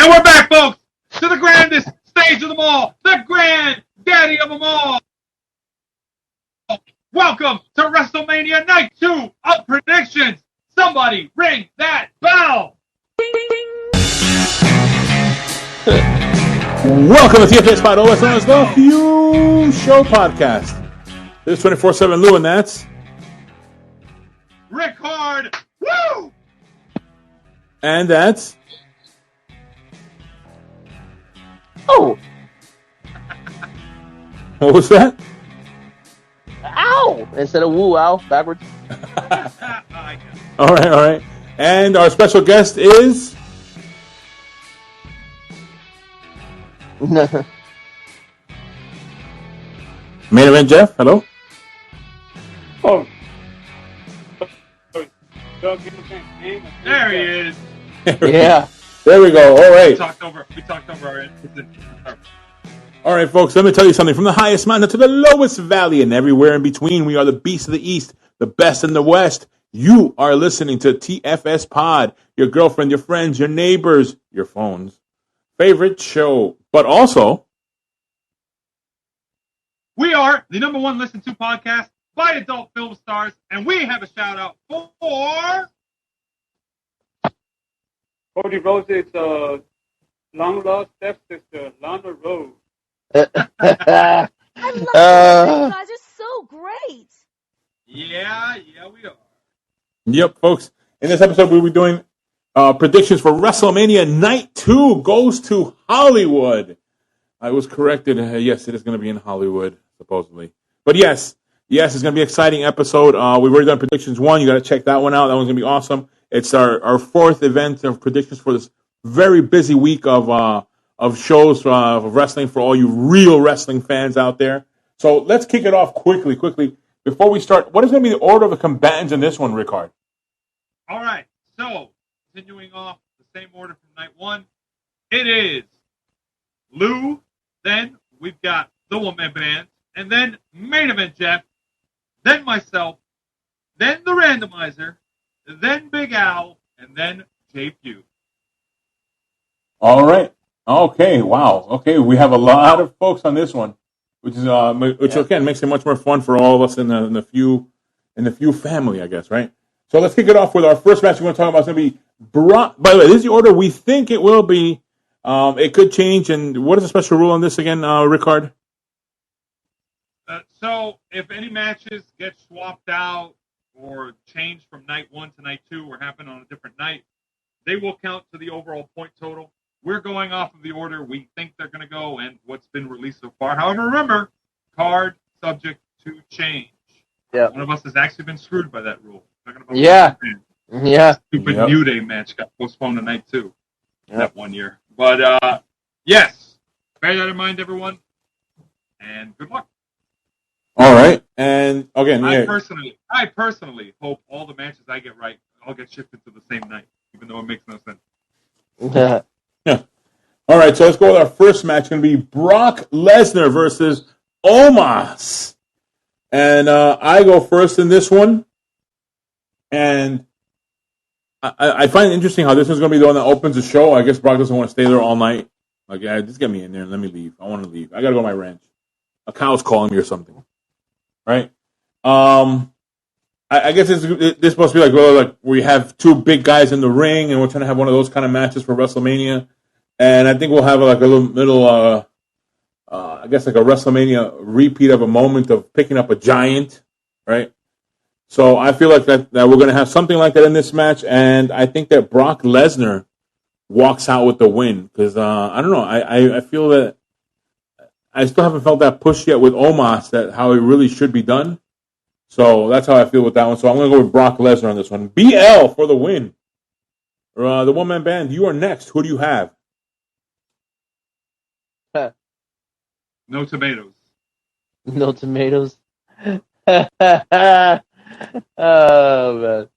And we're back, folks, to the grandest stage of them all, the grand daddy of them all. Welcome to Wrestlemania Night 2 of Predictions. Somebody ring that bell. Welcome to TFS Pod, also known as the Hugh Show Podcast. This is 24/7 Lou, and that's Rick Hard. Woo! And that's Oh! What was that? Ow! Instead of woo, ow, backwards. All right. And our special guest is Main Event Jeff. Hello. Oh. There he is. Yeah. There we go. All right. We talked over our All right, folks, let me tell you something. From the highest mountain to the lowest valley and everywhere in between, we are the beast of the East, the best in the West. You are listening to TFS Pod, your girlfriend, your friends, your neighbors, your phone's favorite show. But also, we are the number one listened to podcast by adult film stars, and we have a shout out for Cody Rose's long lost stepsister, Lana Rose. I love you guys. You're so great. Yeah, we are. yep, folks, in this episode, we'll be doing predictions for WrestleMania Night 2 goes to Hollywood. I was corrected. Yes, it is going to be in Hollywood, supposedly. But yes, it's going to be an exciting episode. We've already done predictions 1. You got to check that one out. That one's going to be awesome. It's our fourth event of predictions for this very busy week of shows of wrestling for all you real wrestling fans out there. So let's kick it off quickly. Before we start, what is going to be the order of the combatants in this one, Rickard? All right, so continuing off the same order from night 1, it is Lou, then we've got the Woman Band, and then Main Event Jeff, then myself, then the Randomizer, then Big Al, and then Jay Pugh. All right. Okay. Wow. Okay. We have a lot of folks on this one, which again makes it much more fun for all of us in the few family, I guess. Right. So let's kick it off with our first match. We're going to talk about. It's going to be Brock. By the way, this is the order we think it will be. It could change. And what is the special rule on this again, Rickard? So if any matches get swapped out or changed from night 1 to night 2 or happen on a different night, they will count to the overall point total. We're going off of the order we think they're going to go and what's been released so far. However, remember, card subject to change. Yeah. One of us has actually been screwed by that rule. Yeah. Stupid New Day match got postponed to night 2 that one year. But, yes, bear that in mind, everyone, and good luck. All right. And again, I personally hope all the matches I get right all get shifted to the same night, even though it makes no sense. Yeah. All right, so let's go with our first match. It's going to be Brock Lesnar versus Omos. And I go first in this one. And I find it interesting how this is going to be the one that opens the show. I guess Brock doesn't want to stay there all night. Like, yeah, just get me in there and let me leave. I want to leave. I got to go to my ranch. A cow's calling me or something. Right? I guess this is supposed to be like we have two big guys in the ring, and we're trying to have one of those kind of matches for WrestleMania. And I think we'll have like a little I guess like a WrestleMania repeat of a moment of picking up a giant, right? So I feel like that we're going to have something like that in this match, and I think that Brock Lesnar walks out with the win because I don't know, I feel that I still haven't felt that push yet with Omos that how it really should be done. So that's how I feel with that one. So I'm going to go with Brock Lesnar on this one. BL for the win. The one-man band, you are next. Who do you have? No tomatoes. No tomatoes. Oh, man.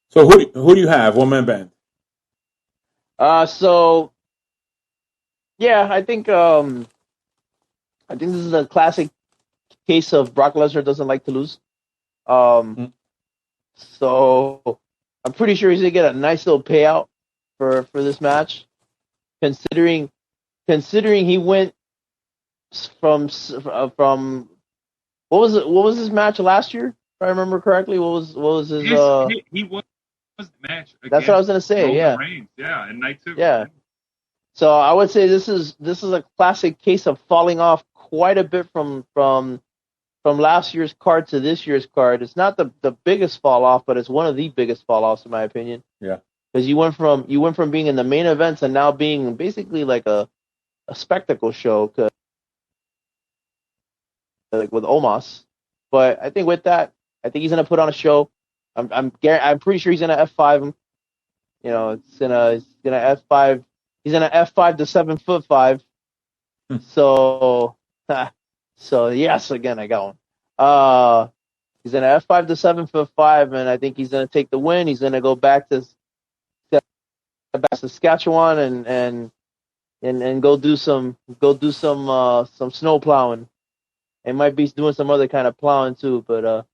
So who do you have? One-man band. So yeah, I think this is a classic case of Brock Lesnar doesn't like to lose. So I'm pretty sure he's gonna get a nice little payout for this match. considering he went from what was his match last year? If I remember correctly, what was his he was the match against That's what I was gonna say. Roman Yeah, Reigns, in night 2. yeah. So I would say this is a classic case of falling off quite a bit from last year's card to this year's card. It's not the biggest fall off, but it's one of the biggest fall offs in my opinion. Yeah. Because you went from being in the main events and now being basically like a spectacle show, like with Omos. But I think with that, I think he's gonna put on a show. I'm pretty sure he's gonna F5 him. You know, he's gonna F5. He's gonna F5 to 7'5". So yes, again I got one. He's gonna F5 to 7'5", and I think he's gonna take the win. He's gonna go back to Saskatchewan and go do some snow plowing. It might be doing some other kind of plowing too, but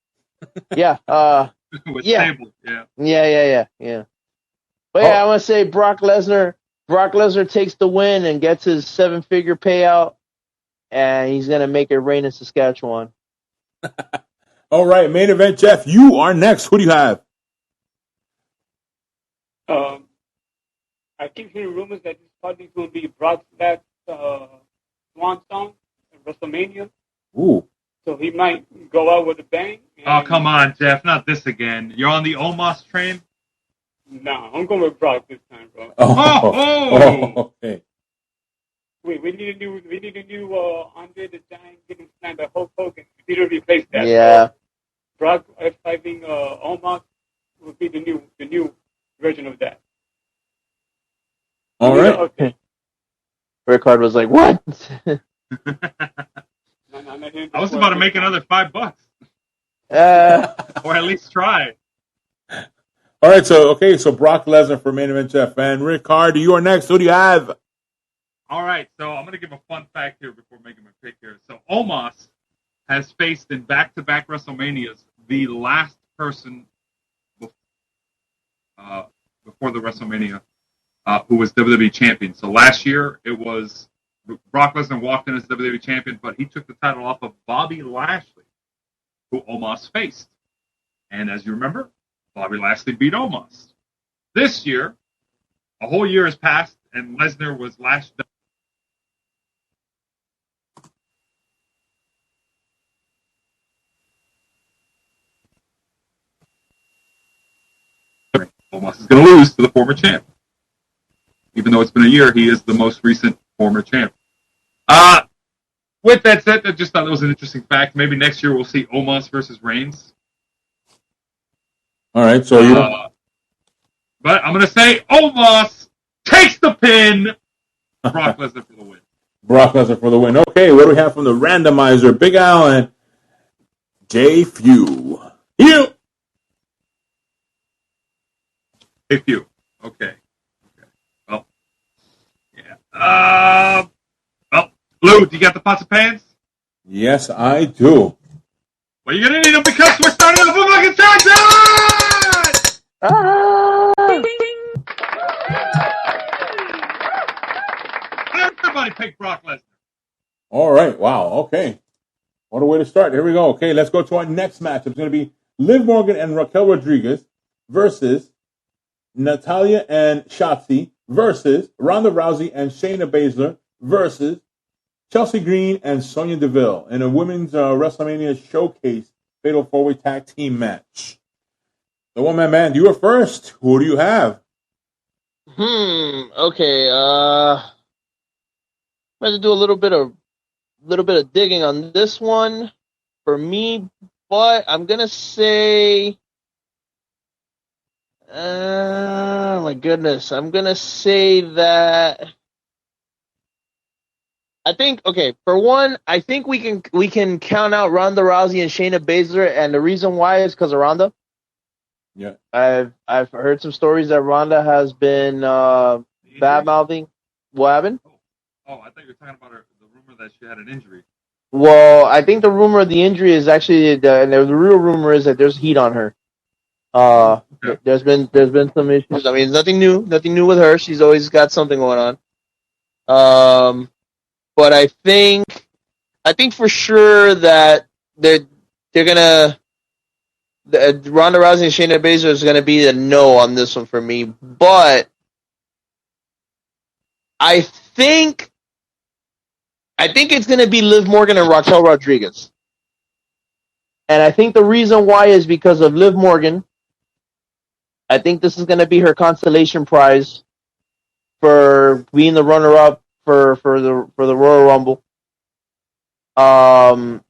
yeah. With Yeah. Sable, yeah. Yeah. But yeah, I want to say Brock Lesnar takes the win and gets his 7-figure payout, and he's gonna make it rain in Saskatchewan. All right, main event, Jeff. You are next. Who do you have? I keep hearing rumors that this probably going to be Brock's last swan song at WrestleMania. Ooh. So he might go out with a bang. Oh, come on, Jeff. Not this again. You're on the Omos train? Nah, I'm going with Brock this time, bro. Oh. Okay. Wait, we need a new Andre the Giant getting slammed by Hulk Hogan. We need to replace that. Yeah. So Brock F5ing Omos would be the new version of that. All right. Okay. Rickard was like, "What?" I was about to make another $5. Or at least try. All right, so Brock Lesnar for main event, Jeff. And Rickard, you are next. Who do you have? All right, so I'm going to give a fun fact here before making my pick here. So Omos has faced in back-to-back WrestleManias the last person before the WrestleMania who was WWE champion. So last year it was Brock Lesnar walked in as WWE champion, but he took the title off of Bobby Lashley, who Omos faced. And as you remember, Bobby Lashley beat Omos. This year, a whole year has passed, and Lesnar was last done. Omos is going to lose to the former champ. Even though it's been a year, he is the most recent former champ. With that said, I just thought that was an interesting fact. Maybe next year we'll see Omos versus Reigns. All right, so But I'm going to say Omos takes the pin. Brock Lesnar for the win. Brock Lesnar for the win. Okay, what do we have from the randomizer? Big Al and J. Few. You. J. Few. Okay. Well, yeah. Well, Lou, do you got the pots and pans? Yes, I do. Well, you're going to need them because we're starting off with fucking Everybody pick Brock Lesnar. All right, wow, okay. What a way to start. Here we go. Okay, let's go to our next match. It's going to be Liv Morgan and Raquel Rodriguez versus Natalya and Shotzi versus Ronda Rousey and Shayna Baszler versus Chelsea Green and Sonya Deville in a women's WrestleMania Showcase Fatal 4-Way Tag Team match. The one-man band, you are first. Who do you have? Okay. I'm going to do a little bit of digging on this one for me, but I'm going to say, my goodness, I'm going to say that I think, okay, for one, I think we can count out Ronda Rousey and Shayna Baszler, and the reason why is because of Ronda. Yeah. I've heard some stories that Ronda has been bad-mouthing. What happened? Oh, I thought you were talking about the rumor that she had an injury. Well, I think the rumor of the injury is actually the real rumor is that there's heat on her. Okay. There's been some issues. I mean, nothing new with her. She's always got something going on. But I think for sure that they're gonna Ronda Rousey and Shayna Baszler is gonna be a no on this one for me. But I think it's gonna be Liv Morgan and Raquel Rodriguez. And I think the reason why is because of Liv Morgan. I think this is going to be her consolation prize for being the runner-up for the Royal Rumble. And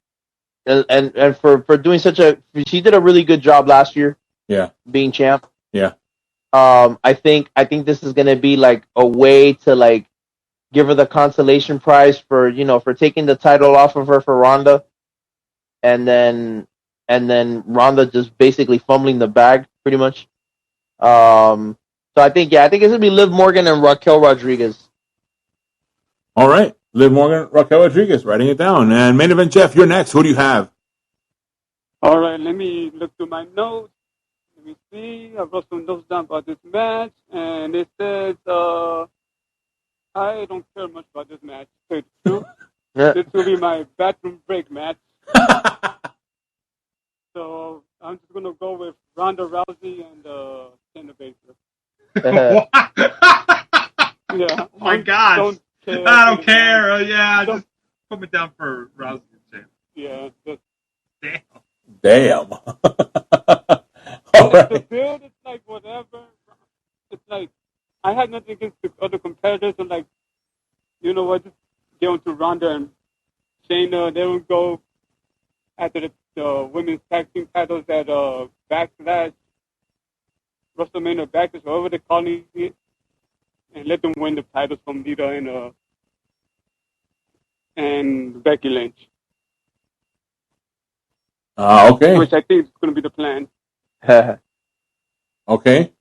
for doing she did a really good job last year. Yeah. Being champ. Yeah. I think this is going to be like a way to like give her the consolation prize for taking the title off of her for Ronda, and then Ronda just basically fumbling the bag pretty much. So I think it's gonna be Liv Morgan and Raquel Rodriguez. All right, Liv Morgan, Raquel Rodriguez, writing it down. And main event, Jeff, you're next. Who do you have? All right, let me look through my notes. Let me see. I wrote some notes down about this match, and it says I don't care much about this match. This will be my bathroom break match. So I'm just gonna go with Ronda Rousey and Shayna Baszler. Yeah. Oh my gosh. I don't care. Yeah, just put me down for Rousey and Shayna. Yeah. Damn. All right. The build is like whatever. It's like I had nothing against the other competitors. And like, you know what? Just get on to Ronda and Shayna. They will go after the women's tag team titles at Backlash, WrestleMania Backlash, whatever they call it, and let them win the titles from Lita and Becky Lynch. Okay. Which I think is going to be the plan. Okay.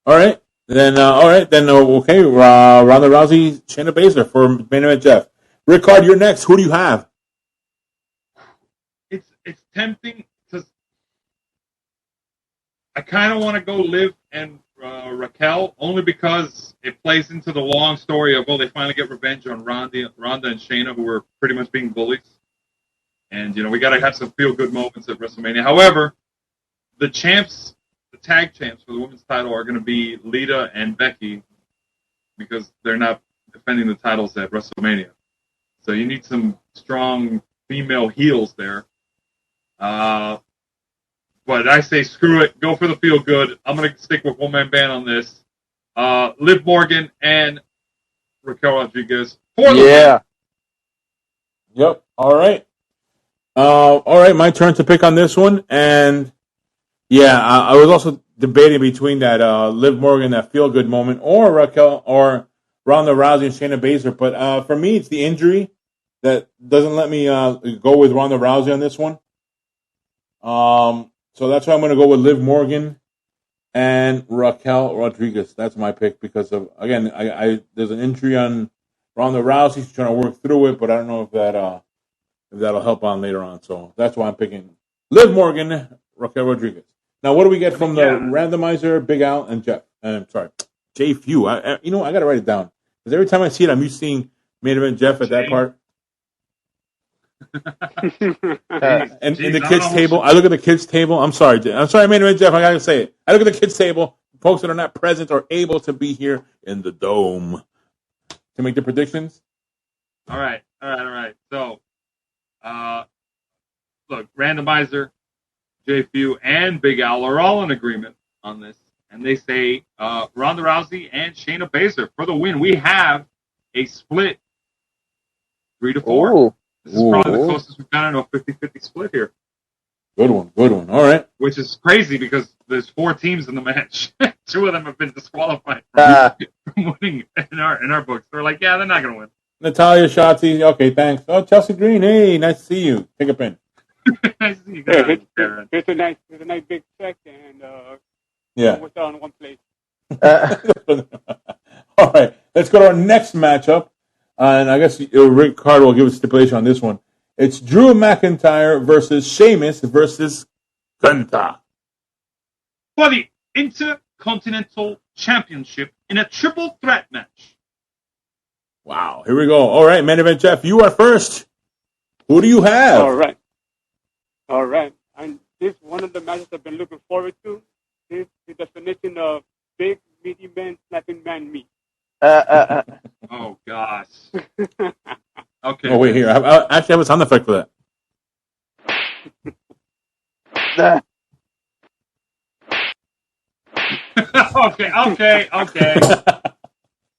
All right. Then, okay. Ronda Rousey, Shayna Baszler for main event, Jeff. Rickard, you're next. Who do you have? It's tempting to. I kind of want to go Liv and Raquel only because it plays into the long story of they finally get revenge on Ronda and Shayna, who were pretty much being bullies. And we got to have some feel good moments at WrestleMania. However, the tag champs for the women's title are going to be Lita and Becky because they're not defending the titles at WrestleMania. So you need some strong female heels there. But I say screw it. Go for the feel good. I'm going to stick with one-man band on this. Liv Morgan and Raquel Rodriguez for the win. Yep. All right. All right. My turn to pick on this one. And yeah, I was also debating between that Liv Morgan, that feel good moment, or Raquel or Ronda Rousey and Shayna Baszler. But for me, it's the injury that doesn't let me go with Ronda Rousey on this one. So that's why I'm going to go with Liv Morgan and Raquel Rodriguez. That's my pick because of, again, I there's an injury on Ronda Rousey. She's trying to work through it, but I don't know if that'll help on later on. So that's why I'm picking Liv Morgan, Raquel Rodriguez. Now, what do we get from the randomizer, Big Al and Jeff? Sorry, J Few. I got to write it down because every time I see it, I'm used to seeing main event Jeff at that part. And in the kids' table, I look at the kids' table. I'm sorry, main event Jeff. I gotta say it. I look at the kids' table. Folks that are not present or able to be here in the dome to make the predictions. All right. So, look, randomizer, JFU, and Big Al are all in agreement on this, and they say Ronda Rousey and Shayna Baszler for the win. We have a split 3-4. Ooh. This is probably the closest we've gotten to a 50-50 split here. Good one. All right. Which is crazy because there's 4 teams in the match. 2 of them have been disqualified from winning in our books. They're like, yeah, they're not going to win. Natalia, Shotzi, okay, thanks. Oh, Chelsea Green, hey, nice to see you. Take a pin. Nice to see you guys. It's a nice big check, and we're all in one place. All right, let's go to our next matchup. And I guess Rick Carter will give us stipulation on this one. It's Drew McIntyre versus Sheamus versus Kenta. For the Intercontinental Championship in a triple threat match. Wow. Here we go. All right, main event, Jeff. You are first. Who do you have? All right. And this one of the matches I've been looking forward to. This is the definition of big, meaty man slapping man meat. Oh gosh. Okay. Oh, wait, here. I actually have a sound effect for that. okay.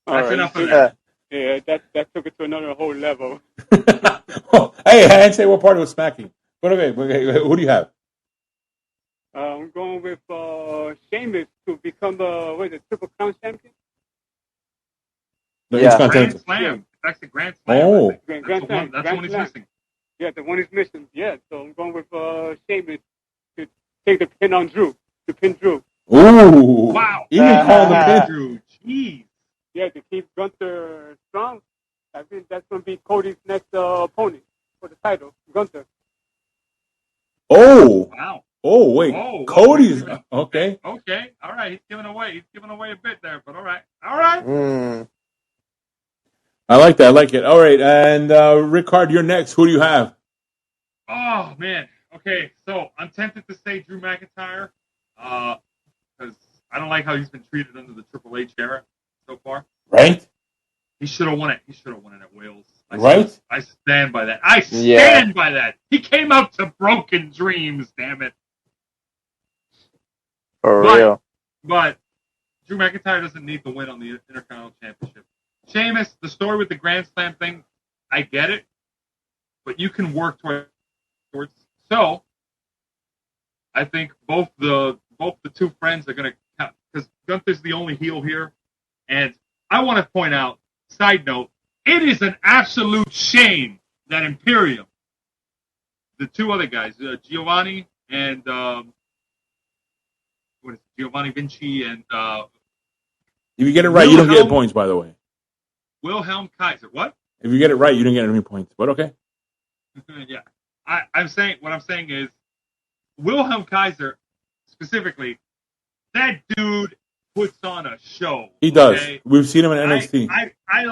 That's enough of that. Yeah, that took it to another whole level. Oh, hey, I didn't say what part it was smacking. But okay, who do you have? I'm going with Sheamus to become the Triple Crown champion. The Yeah. Intercontinental. Grand Slam. That's the Grand Slam. Oh. That's Grand the Slam. one he's missing. Yeah, the one is missing. Yeah, so I'm going with Sheamus to take the pin on Drew, to pin Drew. Ooh. Wow. Even calling the pin. Drew. Jeez. Yeah, to keep Gunther strong. I think that's going to be Cody's next opponent for the title, Gunther. Oh. Wow. Oh, wait. Whoa, Cody's. wait. Okay. Okay. All right. He's giving away a bit there, but all right. All right. I like that. I like it. All right. And Rickard, you're next. Who do you have? Oh man. Okay. So I'm tempted to say Drew McIntyre, because I don't like how he's been treated under the Triple H era so far. Right? He should have won it. He should have won it at Wales. Right? I stand by that. I stand by that. He came out to Broken Dreams. Damn it. For real. But Drew McIntyre doesn't need to win on the Intercontinental Championship. Sheamus, the story with the Grand Slam thing, I get it, but you can work towards. So, I think both the two friends are going to count, because Gunther's the only heel here, and I want to point out, side note, it is an absolute shame that Imperium, the two other guys, Giovanni and Giovanni Vinci and If you get it right, you don't get points, by the way. Wilhelm Kaiser. What? If you get it right, you don't get any points. But okay. Yeah. What I'm saying is Wilhelm Kaiser specifically, that dude puts on a show. He does. Okay? We've seen him in NXT. I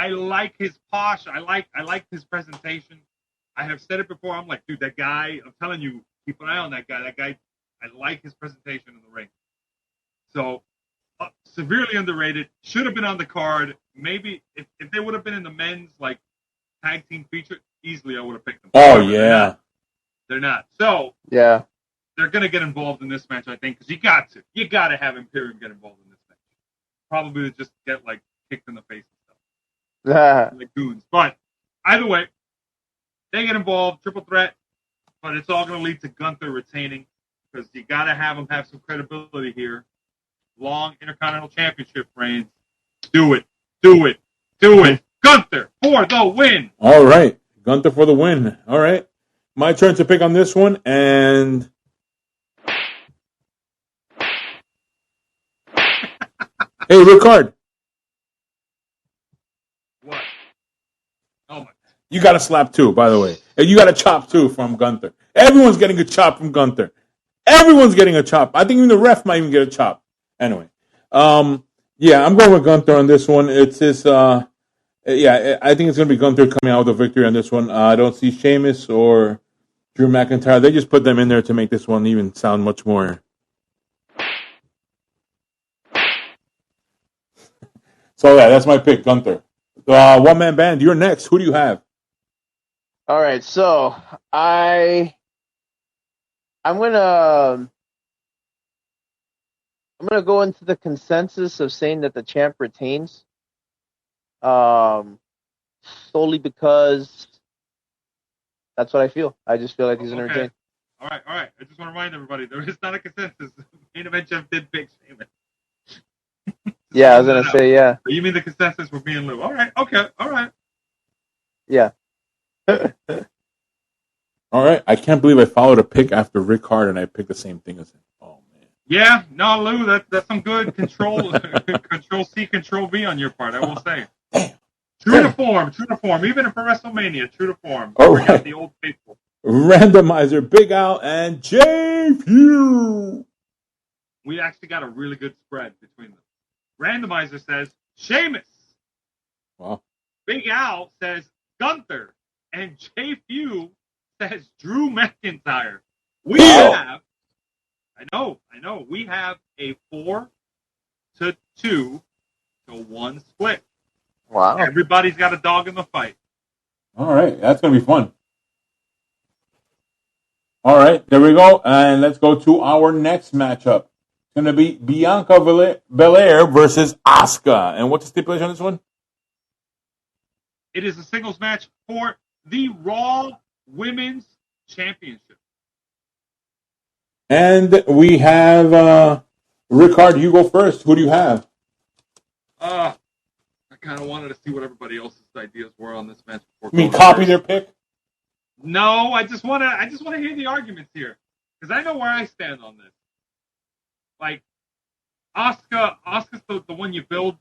like his posh. I like his presentation. I have said it before. I'm like, dude, that guy, I'm telling you, keep an eye on that guy. That guy, I like his presentation in the ring. So, severely underrated. Should have been on the card. Maybe if they would have been in the men's like tag team feature, easily I would have picked them. Oh, However, yeah. They're not. So, Yeah. they're going to get involved in this match, I think, because you got to. You got to have Imperium get involved in this match. Probably to just get like kicked in the face and stuff. Like goons. But either way, they get involved, triple threat, but it's all going to lead to Gunther retaining, because you got to have him have some credibility here. Long Intercontinental Championship reigns. Do it. Gunther for the win. All right. Gunther for the win. All right. My turn to pick on this one. And hey, Rickard. What? Oh, my. You got a slap too, by the way. And you got a chop too from Gunther. Everyone's getting a chop from Gunther. Everyone's getting a chop. I think even the ref might even get a chop. Anyway. Yeah, I'm going with Gunther on this one. It's his, I think it's going to be Gunther coming out with a victory on this one. I don't see Sheamus or Drew McIntyre. They just put them in there to make this one even sound much more. So, yeah, that's my pick, Gunther. One-man band, you're next. Who do you have? All right, so I'm gonna go into the consensus of saying that the champ retains, solely because that's what I feel. I just feel like he's gonna retain. All right. I just want to remind everybody, there is not a consensus. Main event Jeff did pick Sheamus. Yeah, I was gonna say, yeah. You mean the consensus with me and Lou? All right, okay, all right. Yeah. All right. I can't believe I followed a pick after Rick Hart and I picked the same thing as him. Oh, man. Yeah, no, Lou, that's some good control C, Control V on your part, I will say. True to form. Even for WrestleMania, true to form. All Bring right. out the old faithful. Randomizer, Big Al, and Jay Pugh. We actually got a really good spread between them. Randomizer says Sheamus. Wow. Big Al says Gunther, and Jay Few says Drew McIntyre. We have, I know, we have a 4-2 to 1 split. Wow. Everybody's got a dog in the fight. All right, that's going to be fun. All right, there we go. And let's go to our next matchup. It's going to be Bianca Belair versus Asuka. And what's the stipulation on this one? It is a singles match for the Raw Women's Championship. And we have Rickard, you go first. Who do you have? I kind of wanted to see what everybody else's ideas were on this match. You mean copy their pick? No, I just want to hear the arguments here because I know where I stand on this. Like, Asuka's the one you build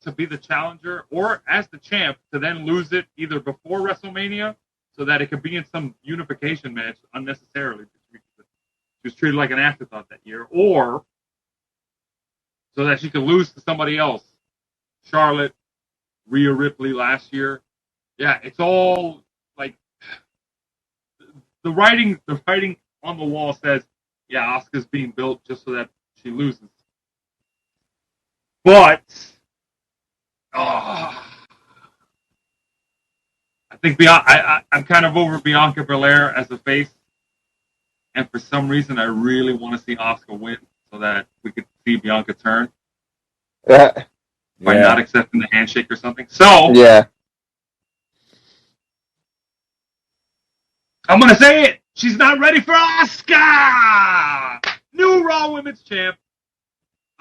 to be the challenger or as the champ to then lose it either before WrestleMania so that it could be in some unification match unnecessarily. She was treated like an afterthought that year, or so that she could lose to somebody else. Charlotte, Rhea Ripley last year. Yeah, it's all like the writing on the wall says, yeah, Asuka's being built just so that she loses. But I think I'm kind of over Bianca Belair as a face, and for some reason, I really want to see Asuka win so that we could see Bianca turn by not accepting the handshake or something. So yeah, I'm gonna say it. She's not ready for Asuka. New Raw Women's Champ.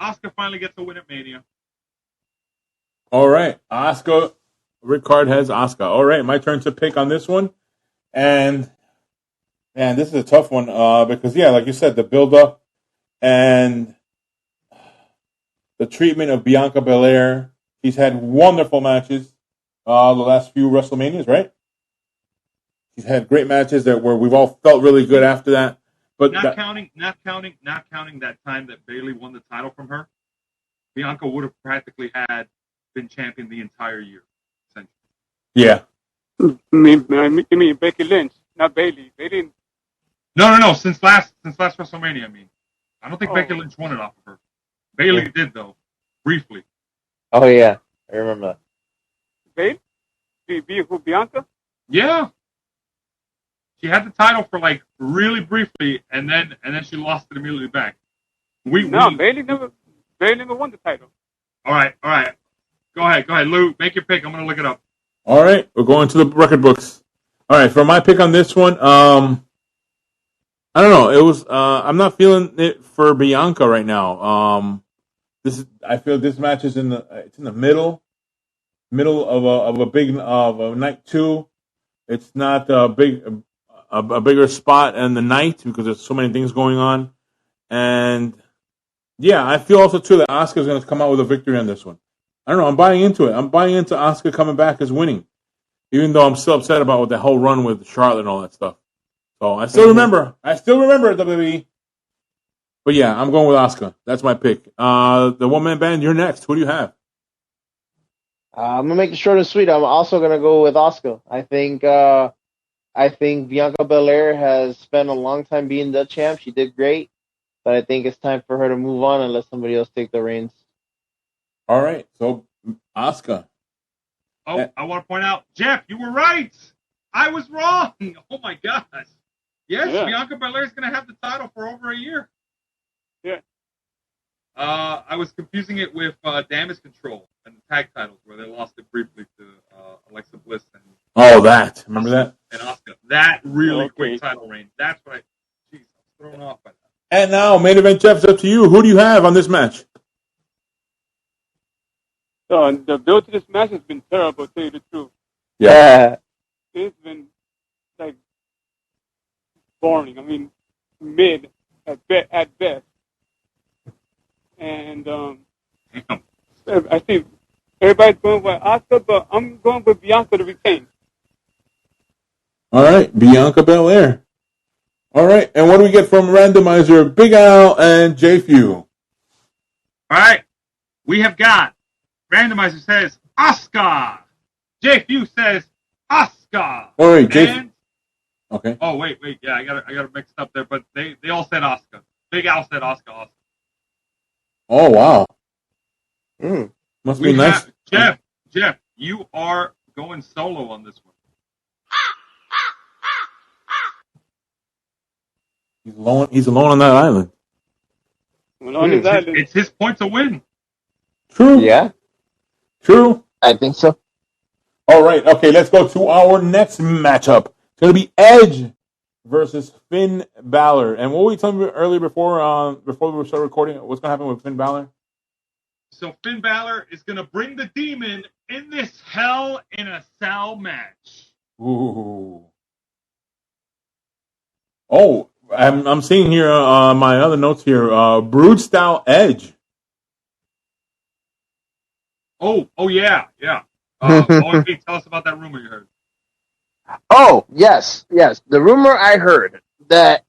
Asuka finally gets a win at Mania. All right, Asuka. Rickard has Asuka. All right, my turn to pick on this one. And this is a tough one because, yeah, like you said, the build-up and the treatment of Bianca Belair. She's had wonderful matches the last few WrestleManias, right? She's had great matches where we've all felt really good after that. But not counting that time that Bayley won the title from her, Bianca would have practically been champion the entire year. Essentially. Yeah. You mean Becky Lynch, not Bayley? They didn't. No. Since last WrestleMania, I mean, I don't think Becky Lynch won it off of her. Bayley did though, briefly. Oh yeah, I remember that. Bayley, who Bianca? Yeah. She had the title for like really briefly, and then she lost it immediately back. Bayley never won the title. All right. Go ahead, Lou. Make your pick. I'm gonna look it up. All right, we're going to the record books. All right, for my pick on this one, I don't know. It was I'm not feeling it for Bianca right now. I feel this match is in the middle of a night 2. It's not a bigger spot in the night because there's so many things going on, and yeah, I feel also too that Asuka's going to come out with a victory on this one. I don't know. I'm buying into it. I'm buying into Asuka coming back as winning, even though I'm still upset about the whole run with Charlotte and all that stuff. So I still remember WWE. But yeah, I'm going with Asuka. That's my pick. The one-man band, you're next. Who do you have? I'm gonna make it short and sweet. I'm also gonna go with Asuka. I think Bianca Belair has spent a long time being the champ. She did great, but I think it's time for her to move on and let somebody else take the reins. All right, so Asuka. Oh, I want to point out, Jeff, you were right. I was wrong. Oh my gosh. Yes, yeah. Bianca Belair is going to have the title for over a year. Yeah. I was confusing it with Damage Control and the tag titles where they lost it briefly to Alexa Bliss and. Oh, that. Remember that? And Asuka. That really quick title reign. That's what I was thrown off by that. And now, main event, Jeff, it's up to you. Who do you have on this match? So the build to this match has been terrible, to tell you the truth. Yeah. It's been like boring. I mean, mid at best. And I think everybody's going with Asuka, but I'm going with Bianca to retain. All right, Bianca Belair. All right, and what do we get from randomizer? Big Al and J Few. All right, we have got randomizer says Asuka. Jay Few says Asuka. Oh, wait, Jay. And Okay. oh wait, yeah, I got it mixed up there, but they all said Asuka. Big Al said Asuka. Oh, wow. Mm. Must be nice. Jeff, you are going solo on this one. He's alone on that island. Well, on his island. It's his point to win. True. Yeah, True. I think so. All right. Okay, let's go to our next matchup. It's going to be Edge versus Finn Balor. And what were you telling me earlier before we started recording? What's going to happen with Finn Balor? So Finn Balor is going to bring the demon in this Hell in a Cell match. Ooh. Oh, I'm seeing here my other notes here. Brood style Edge. Oh yeah. OMP, tell us about that rumor you heard. Oh, yes. The rumor I heard that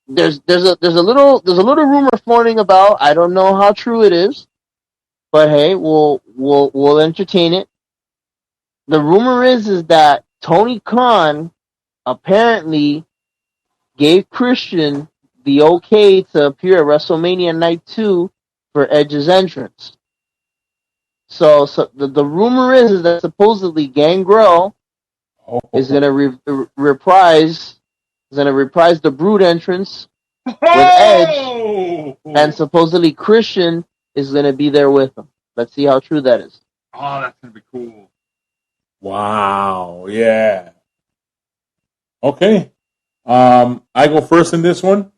there's a little rumor floating about. I don't know how true it is, but hey, we'll entertain it. The rumor is that Tony Khan apparently gave Christian the okay to appear at WrestleMania Night 2 for Edge's entrance. So the rumor is that supposedly Gangrel is going to reprise the Brood entrance with Edge, and supposedly Christian is going to be there with him. Let's see how true that is. Oh, that's going to be cool. Wow. Yeah. Okay. I go first in this one.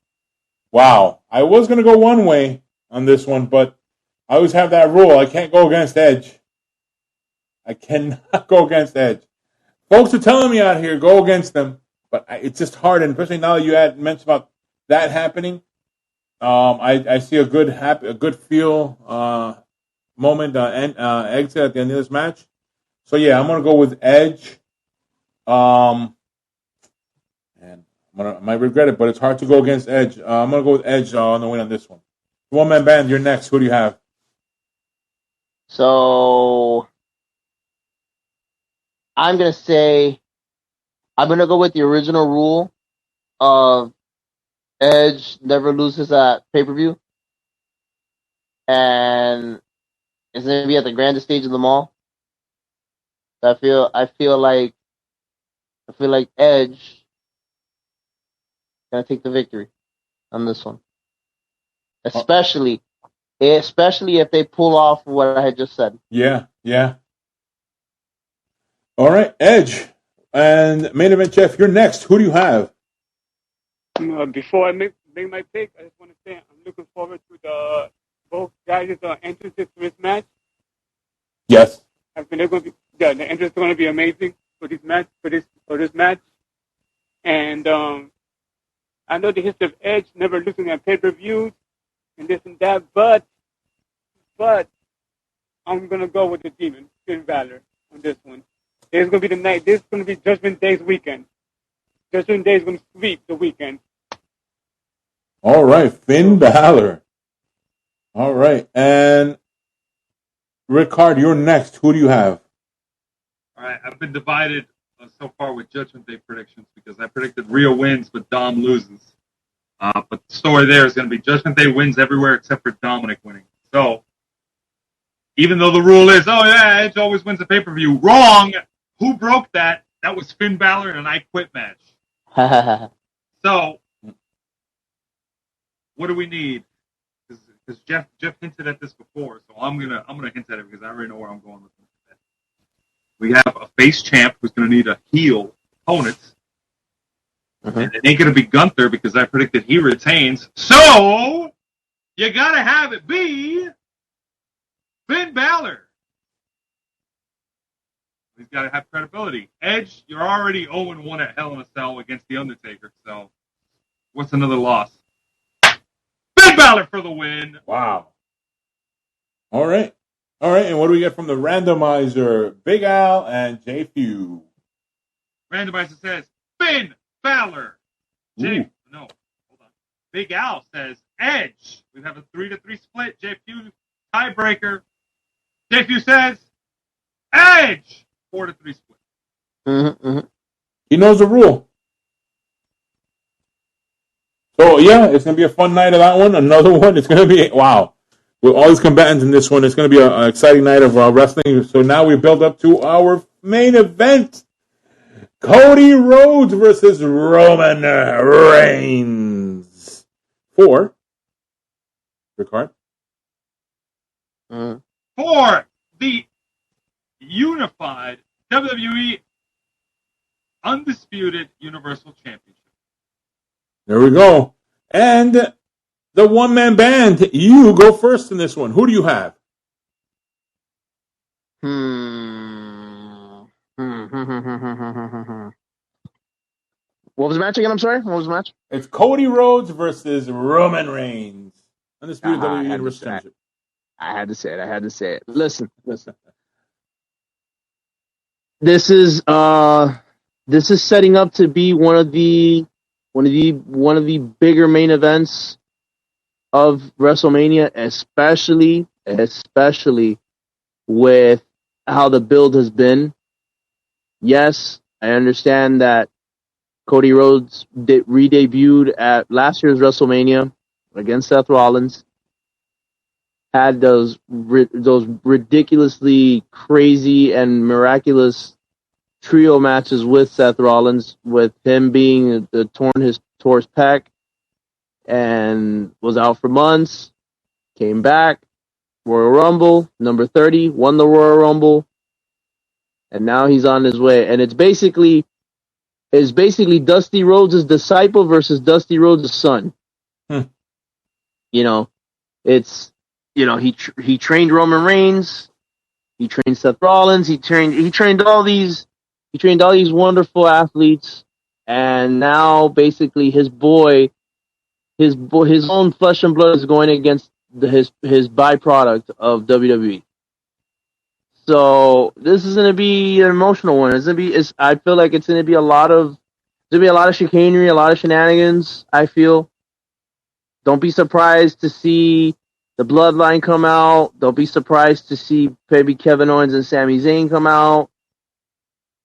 Wow. I was going to go one way on this one, but I always have that rule. I can't go against Edge. I cannot go against Edge. Folks are telling me out here, go against them, but it's just hard, and especially now that you had mentioned about that happening. I see a good feel moment exit at the end of this match. So yeah, I'm gonna go with Edge. And I might regret it, but it's hard to go against Edge. I'm gonna go with Edge on the win on this one. One man band, you're next. Who do you have? So I'm going to go with the original rule of Edge never loses at pay-per-view. And it's going to be at the grandest stage of them all. I feel like Edge is going to take the victory on this one. Especially if they pull off what I had just said. Yeah. All right, Edge. And main event, Jeff, you're next. Who do you have? Before I make my pick, I just want to say I'm looking forward to both guys' entrances to this match. Yes. I think they're going to be the entrance is going to be amazing for this match. And I know the history of Edge never losing at pay-per-views and this and that, but I'm going to go with the Demon, Finn Balor, on this one. This is going to be the night. This is going to be Judgment Day's weekend. Judgment Day is going to sweep the weekend. All right, Finn Balor. All right, and Rickard, you're next. Who do you have? All right, I've been divided so far with Judgment Day predictions because I predicted Rhea wins, but Dom loses. But the story there is going to be Judgment Day wins everywhere except for Dominic winning. So, even though the rule is, oh yeah, Edge always wins a pay-per-view, wrong! Who broke that? That was Finn Balor in an I Quit match. So, what do we need? Because Jeff hinted at this before, so I'm gonna hint at it because I already know where I'm going with this. We have a face champ who's gonna need a heel opponent. Mm-hmm. And it ain't gonna be Gunther because I predicted he retains. So you gotta have it be Finn Balor. He's gotta have credibility. Edge, you're already 0-1 at Hell in a Cell against The Undertaker, so what's another loss? Finn Balor for the win. Wow. All right. And what do we get from the randomizer? Big Al and Jay Few. Randomizer says Finn Balor. No, hold on. Big Al says Edge. We have a 3-3 split. Jay Few tiebreaker. Jay Few says Edge. 4-3 split. Mm-hmm. He knows the rule. So, yeah, it's going to be a fun night of that one. Another one. It's going to be, wow. With all these combatants in this one, it's going to be an exciting night of wrestling. So now we build up to our main event. Cody Rhodes versus Roman Reigns. For Ricard. For the unified WWE Undisputed Universal Championship. There we go. And the one-man band, you go first in this one. Who do you have? What was the match again? I'm sorry. What was the match? It's Cody Rhodes versus Roman Reigns. Undisputed WWE Universal Championship. I had to say it. Listen. This is setting up to be one of the bigger main events of WrestleMania, especially with how the build has been. Yes, I understand that Cody Rhodes re-debuted at last year's WrestleMania against Seth Rollins. Had those ridiculously crazy and miraculous trio matches with Seth Rollins, with him being tore his pec and was out for months. Came back, Royal Rumble, number 30, won the Royal Rumble, and now he's on his way. And it's basically Dusty Rhodes' disciple versus Dusty Rhodes' son. You know, it's he trained Roman Reigns, he trained Seth Rollins, he trained all these wonderful athletes, and now basically his own flesh and blood is going against his byproduct of WWE. So this is going to be an emotional one. I feel like it's going to be a lot of chicanery, a lot of shenanigans. I feel. Don't be surprised to see the Bloodline come out. Don't be surprised to see maybe Kevin Owens and Sami Zayn come out.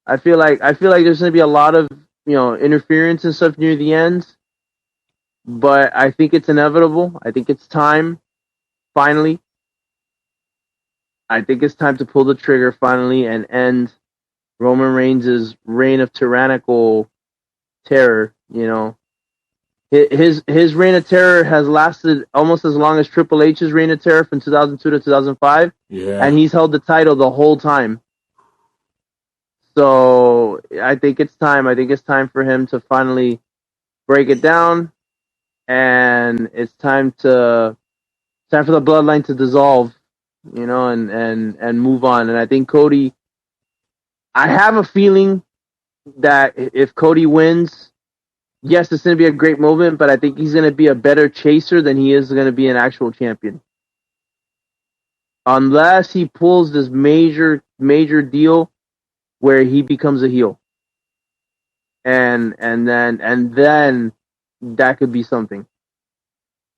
I feel like there's going to be a lot of interference and stuff near the end. But I think it's inevitable. I think it's time. Finally. I think it's time to pull the trigger finally and end Roman Reigns' reign of tyrannical terror. His reign of terror has lasted almost as long as Triple H's reign of terror from 2002 to 2005. Yeah. And he's held the title the whole time. So I think it's time. I think it's time for him to finally break it down, and it's time for the Bloodline to dissolve, and move on. And I think Cody. I have a feeling that if Cody wins, yes, it's going to be a great moment, but I think he's going to be a better chaser than he is going to be an actual champion. Unless he pulls this major deal where he becomes a heel. And then that could be something.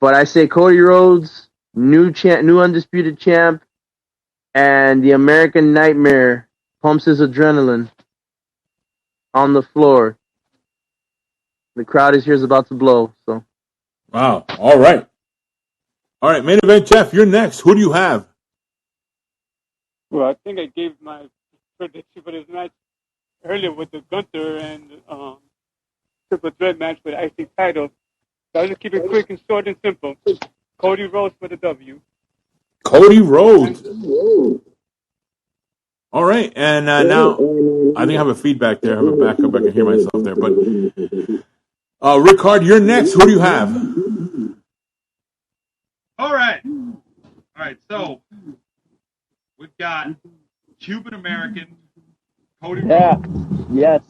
But I say Cody Rhodes, new undisputed champ, and the American Nightmare pumps his adrenaline on the floor. The crowd is here is about to blow. So, wow. All right, main event, Jeff. You're next. Who do you have? Well, I think I gave my prediction for this match earlier with the Gunther and Triple Threat match for the IC title. So I'll just keep it quick and short and simple. Cody Rhodes for the W. Cody Rhodes. All right, and now I think I have a feedback there. I have a backup. I can hear myself there. But Ricard, you're next. Who do you have? All right. So we've got Cuban American Cody Rhodes. Yes.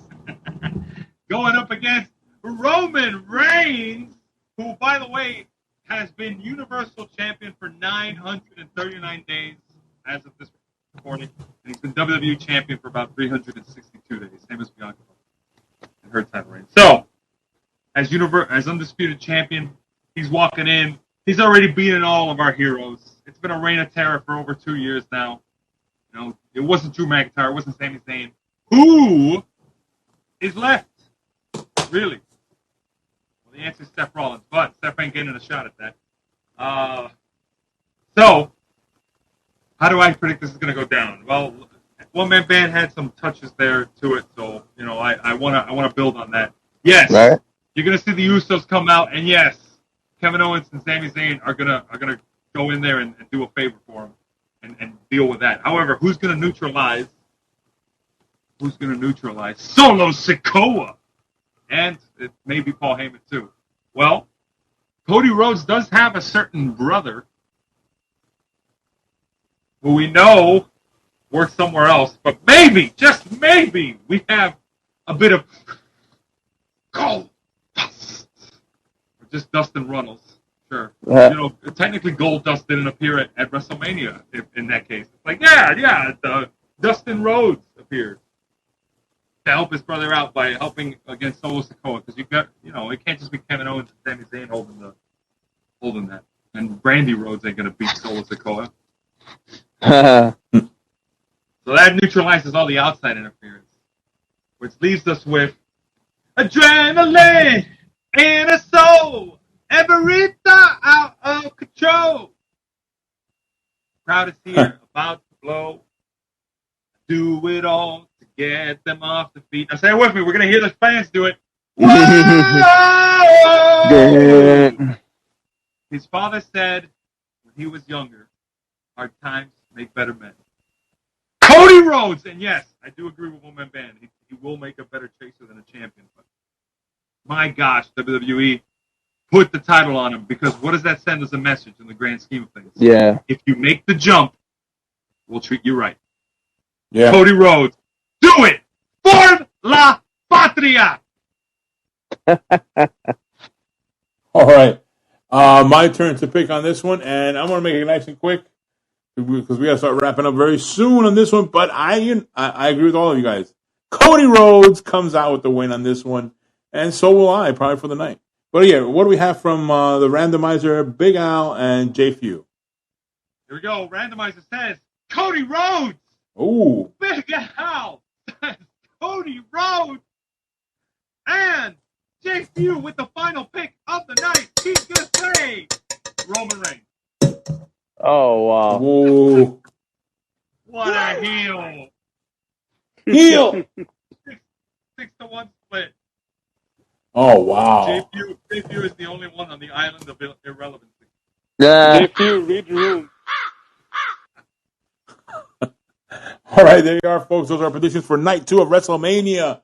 Going up against Roman Reigns, who, by the way, has been Universal Champion for 939 days as of this recording, and he's been WWE Champion for about 362 days, same as Bianca in her title reign. So, as Undisputed Champion, he's walking in. He's already beaten all of our heroes. It's been a reign of terror for over 2 years now. You know, it wasn't Drew McIntyre. It wasn't Sami Zayn. Who is left? Really? Well, the answer is Seth Rollins, but Seth ain't getting a shot at that. So, how do I predict this is going to go down? Well, One Man Band had some touches there to it, so you know I want to build on that. Yes, Right. you're going to see the Usos come out, and yes, Kevin Owens and Sami Zayn are gonna go in there and do a favor for him and deal with that. However, who's going to neutralize? Who's going to neutralize Solo Sikoa? And it may be Paul Heyman too. Well, Cody Rhodes does have a certain brother who we know works somewhere else, but maybe, just maybe, we have a bit of gold dust. Or just Dustin Runnels. Sure. You know, technically Gold Dust didn't appear at WrestleMania in that case. It's like, Dustin Rhodes appeared to help his brother out by helping against Solo Sikoa, because you got, you know, it can't just be Kevin Owens and Sami Zayn holding that. And Brandy Rhodes ain't gonna beat Solo Sikoa. So that neutralizes all the outside interference, which leaves us with adrenaline in a soul, every thought out of control. Crowd is here, about to blow. Do it all to get them off the feet. Now say it with me. We're gonna hear the fans do it. Whoa! His father said when he was younger, hard times make better men. Cody Rhodes, and yes, I do agree with One Man Band. He will make a better chaser than a champion. But my gosh, WWE, put the title on him, because what does that send as a message in the grand scheme of things? Yeah. If you make the jump, we'll treat you right. Yeah. Cody Rhodes, do it for la patria. All right. My turn to pick on this one, and I'm going to make it nice and quick because we got to start wrapping up very soon on this one. But I agree with all of you guys. Cody Rhodes comes out with the win on this one, and so will I, probably for the night. But yeah, what do we have from the randomizer, Big Al and J Few? Here we go. Randomizer says Cody Rhodes. Ooh. Big Al says Cody Rhodes. And J Few with the final pick of the night. He's going to say Roman Reigns. Oh, wow. Whoa. What a heel. Heel. 6-1 split. Oh, wow. J Few is the only one on the island of irrelevancy. Yeah. If you read the room. All right, there you are, folks. Those are our predictions for night 2 of WrestleMania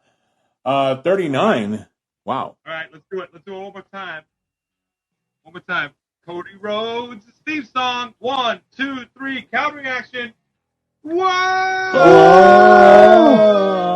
39. Wow. All right, let's do it. Let's do it one more time. One more time. Cody Rhodes, Steve song. 1, 2, 3. Countering action. Whoa! Oh.